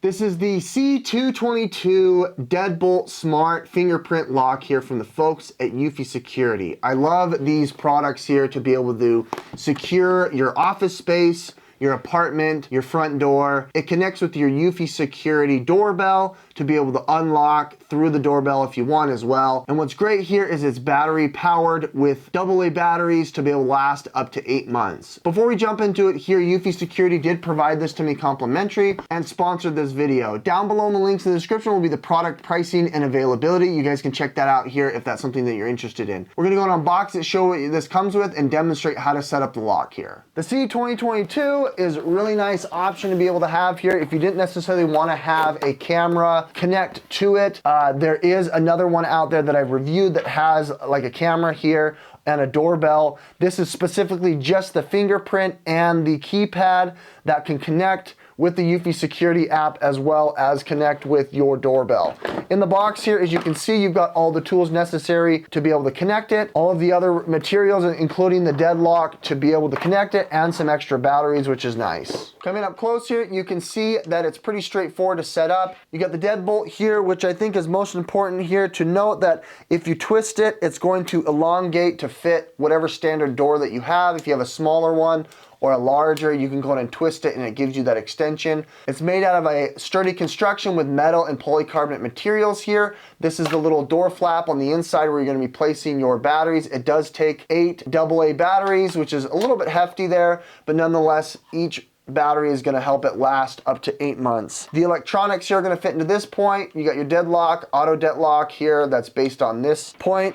This is the C220 Deadbolt Smart Fingerprint Lock here from the folks at Eufy Security. I love these products here to be able to secure your office space, your apartment, your front door. It connects with your Eufy Security doorbell to be able to unlock through the doorbell if you want as well. And what's great here is it's battery powered with AA batteries to be able to last up to 8 months. Before we jump into it here, Eufy Security did provide this to me complimentary and sponsored this video. Down below in the links in the description will be the product pricing and availability. You guys can check that out here if that's something that you're interested in. We're gonna go and unbox it, show what this comes with, and demonstrate how to set up the lock here. The C2022 is a really nice option to be able to have here if you didn't necessarily want to have a camera connect to it. There is another one out there that I've reviewed that has like a camera here and a doorbell. This is specifically just the fingerprint and the keypad that can connect with the Eufy Security app as well as connect with your doorbell. In the box here, as you can see, you've got all the tools necessary to be able to connect it, all of the other materials, including the deadlock to be able to connect it, and some extra batteries, which is nice. Coming up close here, you can see that it's pretty straightforward to set up. You got the deadbolt here, which I think is most important here to note that if you twist it, it's going to elongate to fit whatever standard door that you have. If you have a smaller one or a larger, you can go ahead and twist it and it gives you that extension. It's made out of a sturdy construction with metal and polycarbonate materials here. This is the little door flap on the inside where you're gonna be placing your batteries. It does take 8 AA batteries, which is a little bit hefty there, but nonetheless, each battery is gonna help it last up to 8 months. The electronics here are gonna fit into this point. You got your deadlock, auto deadlock here that's based on this point.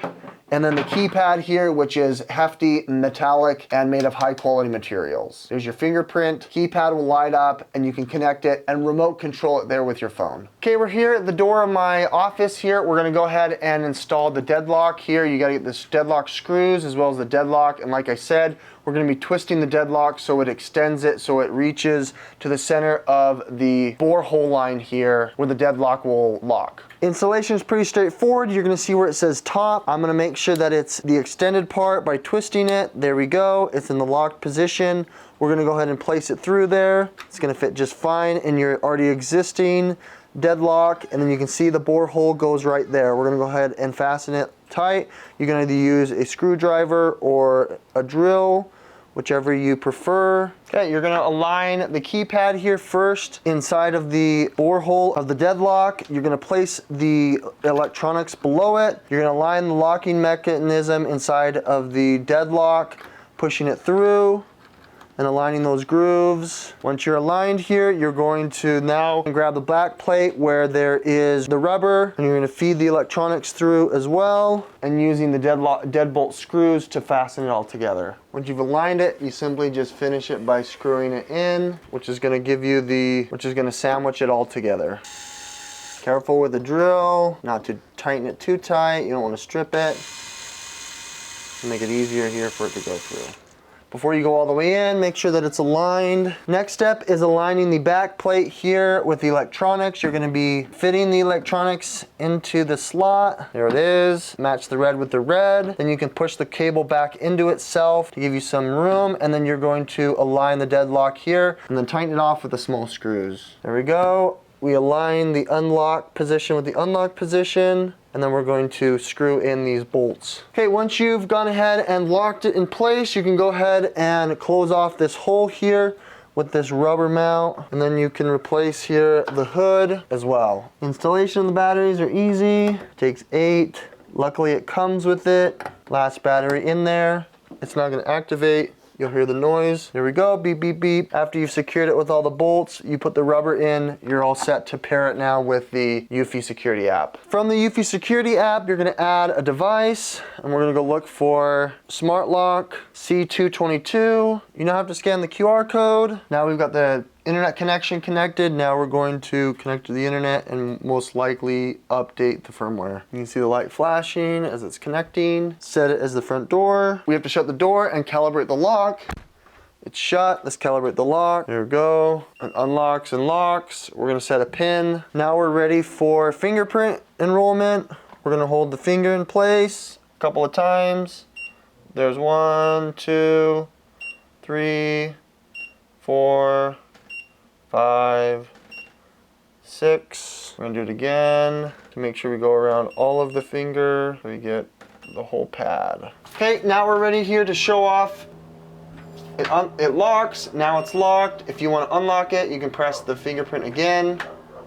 And then the keypad here, which is hefty, metallic, and made of high quality materials. There's your fingerprint, keypad will light up, and you can connect it and remote control it there with your phone. Okay, we're here at the door of my office here. We're gonna go ahead and install the deadlock here. You gotta get this deadlock screws as well as the deadlock, and like I said, we're gonna be twisting the deadlock so it extends it so it reaches to the center of the borehole line here where the deadlock will lock. Installation is pretty straightforward. You're gonna see where it says top. I'm gonna make sure that it's the extended part by twisting it. There we go, it's in the locked position. We're gonna go ahead and place it through there. It's gonna fit just fine in your already existing deadlock, and then you can see the borehole goes right there. We're gonna go ahead and fasten it tight. You're gonna either use a screwdriver or a drill, whichever you prefer. Okay, you're gonna align the keypad here first inside of the borehole of the deadlock. You're gonna place the electronics below it. You're gonna align the locking mechanism inside of the deadlock, pushing it through and aligning those grooves. Once you're aligned here, you're going to now grab the back plate where there is the rubber, and you're gonna feed the electronics through as well, and using the deadbolt screws to fasten it all together. Once you've aligned it, you simply just finish it by screwing it in, which is gonna sandwich it all together. Careful with the drill, not to tighten it too tight. You don't wanna strip it. Make it easier here for it to go through. Before you go all the way in, make sure that it's aligned. Next step is aligning the back plate here with the electronics. You're gonna be fitting the electronics into the slot. There it is. Match the red with the red. Then you can push the cable back into itself to give you some room, and then you're going to align the deadlock here and then tighten it off with the small screws. There we go. We align the unlock position with the unlock position, and then we're going to screw in these bolts. Okay, once you've gone ahead and locked it in place, you can go ahead and close off this hole here with this rubber mount, and then you can replace here the hood as well. Installation of the batteries are easy, takes 8. Luckily it comes with it. Last battery in there. It's not gonna activate. You'll hear the noise. There we go, beep, beep, beep. After you've secured it with all the bolts, you put the rubber in, you're all set to pair it now with the Eufy Security app. From the Eufy Security app, you're gonna add a device, and we're gonna go look for Smart Lock C222. You now have to scan the QR code. Now we've got the internet connection connected. Now we're going to connect to the internet and most likely update the firmware. You can see the light flashing as it's connecting. Set it as the front door. We have to shut the door and calibrate the lock. It's shut. Let's calibrate the lock. There we go. It unlocks and locks. We're gonna set a pin. Now we're ready for fingerprint enrollment. We're gonna hold the finger in place a couple of times. There's 1, 2, 3, 4, 5, 6. We're gonna do it again to make sure we go around all of the finger so we get the whole pad. Okay, now we're ready here to show off. It locks, now it's locked. If you want to unlock it, you can press the fingerprint again.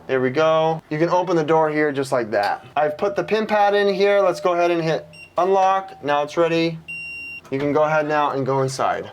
There we go. You can open the door here just like that. I've put the pin pad in here. Let's go ahead and hit unlock. Now it's ready. You can go ahead now and go inside.